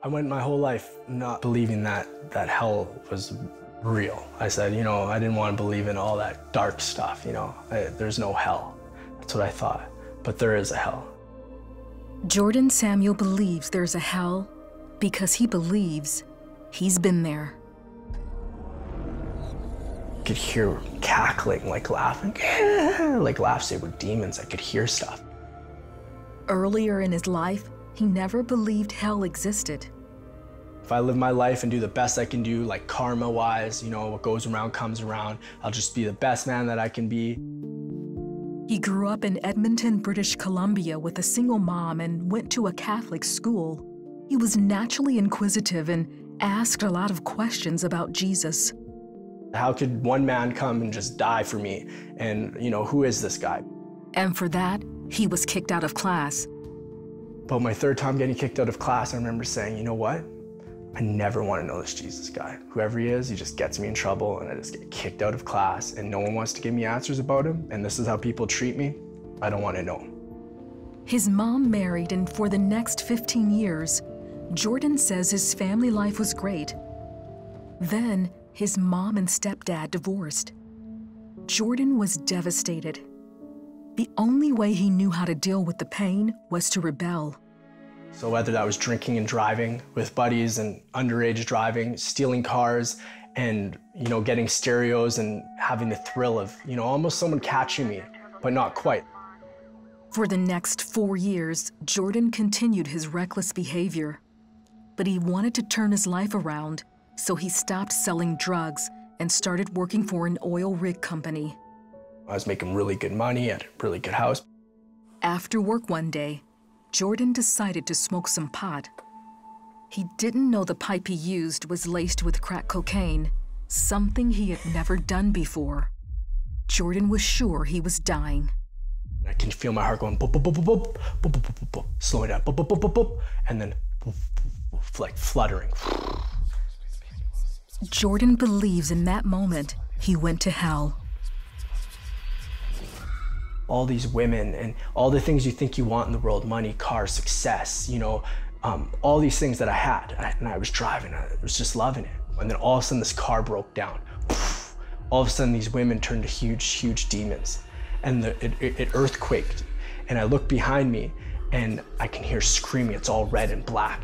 I went my whole life not believing that hell was real. I said, I didn't want to believe in all that dark stuff, there's no hell. That's what I thought, but there is a hell. Jordan Samuel believes there's a hell because he believes he's been there. I could hear cackling, like laughing, like laughs with demons. I could hear stuff. Earlier in his life, he never believed hell existed. If I live my life and do the best I can do, like karma-wise, what goes around comes around, I'll just be the best man that I can be. He grew up in Edmonton, British Columbia with a single mom and went to a Catholic school. He was naturally inquisitive and asked a lot of questions about Jesus. How could one man come and just die for me? And, who is this guy? And for that, he was kicked out of class. But my third time getting kicked out of class, I remember saying, you know what? I never want to know this Jesus guy. Whoever he is, he just gets me in trouble and I just get kicked out of class and no one wants to give me answers about him and this is how people treat me. I don't want to know. His mom married, and for the next 15 years, Jordan says his family life was great. Then his mom and stepdad divorced. Jordan was devastated. The only way he knew how to deal with the pain was to rebel. So whether that was drinking and driving with buddies and underage driving, stealing cars, and getting stereos and having the thrill of almost someone catching me, but not quite. For the next 4 years, Jordan continued his reckless behavior. But he wanted to turn his life around, so he stopped selling drugs and started working for an oil rig company. I was making really good money at a really good house. After work one day, Jordan decided to smoke some pot. He didn't know the pipe he used was laced with crack cocaine, something he had never done before. Jordan was sure he was dying. I can feel my heart going boop, boop, boop, boop, boop, boop, boop, boop, boop, slowing down, boop, boop, boop, boop, boop, and then boop, boop, boop, like fluttering. Jordan believes in that moment he went to hell. All these women and all the things you think you want in the world, money, cars, success, all these things that I had, and I was driving, I was just loving it. And then all of a sudden this car broke down. All of a sudden these women turned to huge, huge demons. And it earthquaked. And I look behind me and I can hear screaming, it's all red and black.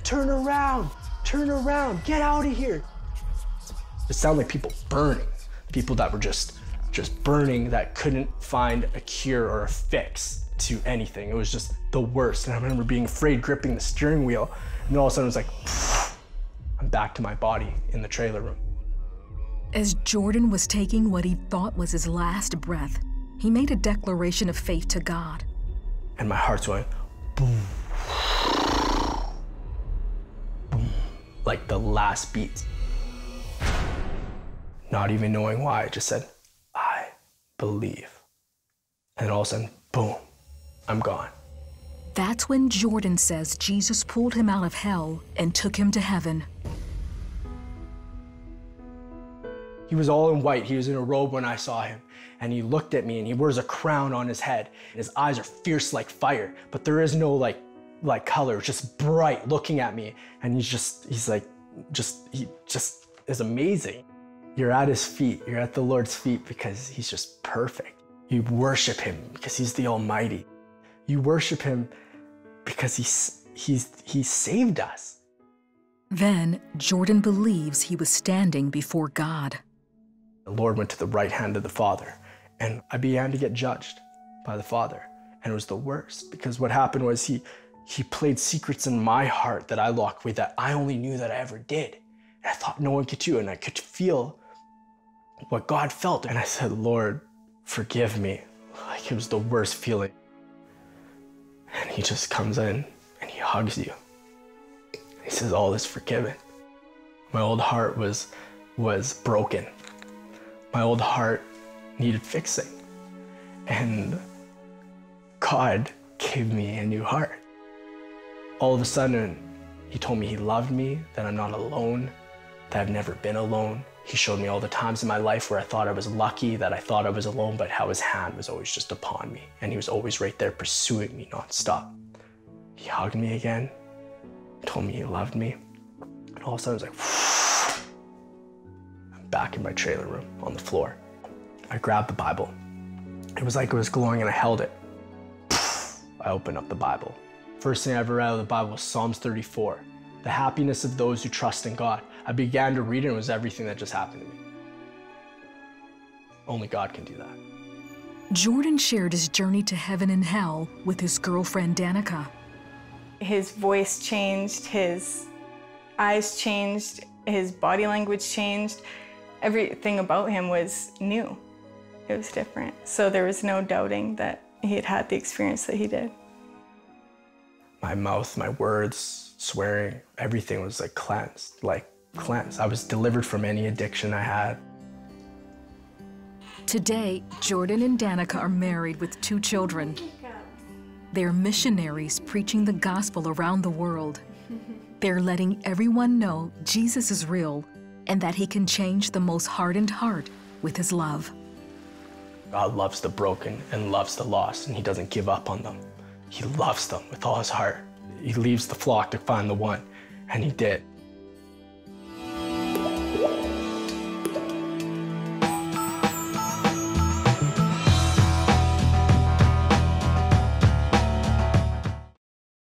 Turn around, get out of here. It sounded like people burning, people that were just burning, that couldn't find a cure or a fix to anything. It was just the worst. And I remember being afraid, gripping the steering wheel. And then all of a sudden it was like, I'm back to my body in the trailer room. As Jordan was taking what he thought was his last breath, he made a declaration of faith to God. And my heart's going, boom, boom, like the last beat. Not even knowing why, I just said, I believe. And then all of a sudden, boom, I'm gone. That's when Jordan says Jesus pulled him out of hell and took him to heaven. He was all in white. He was in a robe when I saw him. And he looked at me and he wears a crown on his head. And his eyes are fierce like fire, but there is no like color, just bright looking at me. And he just is amazing. You're at his feet, you're at the Lord's feet because he's just perfect. You worship him because he's the Almighty. You worship him because he saved us. Then Jordan believes he was standing before God. The Lord went to the right hand of the Father, and I began to get judged by the Father. And it was the worst, because what happened was he played secrets in my heart that I locked away that I only knew that I ever did. And I thought no one could do, and I could feel what God felt. And I said, Lord, forgive me. Like it was the worst feeling. And he just comes in and he hugs you. He says, all is forgiven. My old heart was broken. My old heart needed fixing. And God gave me a new heart. All of a sudden, he told me he loved me, that I'm not alone, that I've never been alone. He showed me all the times in my life where I thought I was lucky, that I thought I was alone, but how his hand was always just upon me. And he was always right there pursuing me nonstop. He hugged me again, told me he loved me. And all of a sudden, it was like, I'm back in my trailer room on the floor. I grabbed the Bible. It was like it was glowing and I held it. I opened up the Bible. First thing I ever read out of the Bible was Psalms 34. The happiness of those who trust in God. I began to read it and it was everything that just happened to me. Only God can do that. Jordan shared his journey to heaven and hell with his girlfriend Danica. His voice changed, his eyes changed, his body language changed. Everything about him was new. It was different. So there was no doubting that he had had the experience that he did. My mouth, my words, swearing, everything was like cleansed. I was delivered from any addiction I had. Today, Jordan and Danica are married with 2 children. They're missionaries preaching the gospel around the world. They're letting everyone know Jesus is real and that he can change the most hardened heart with his love. God loves the broken and loves the lost, and he doesn't give up on them. He loves them with all his heart. He leaves the flock to find the one, and he did.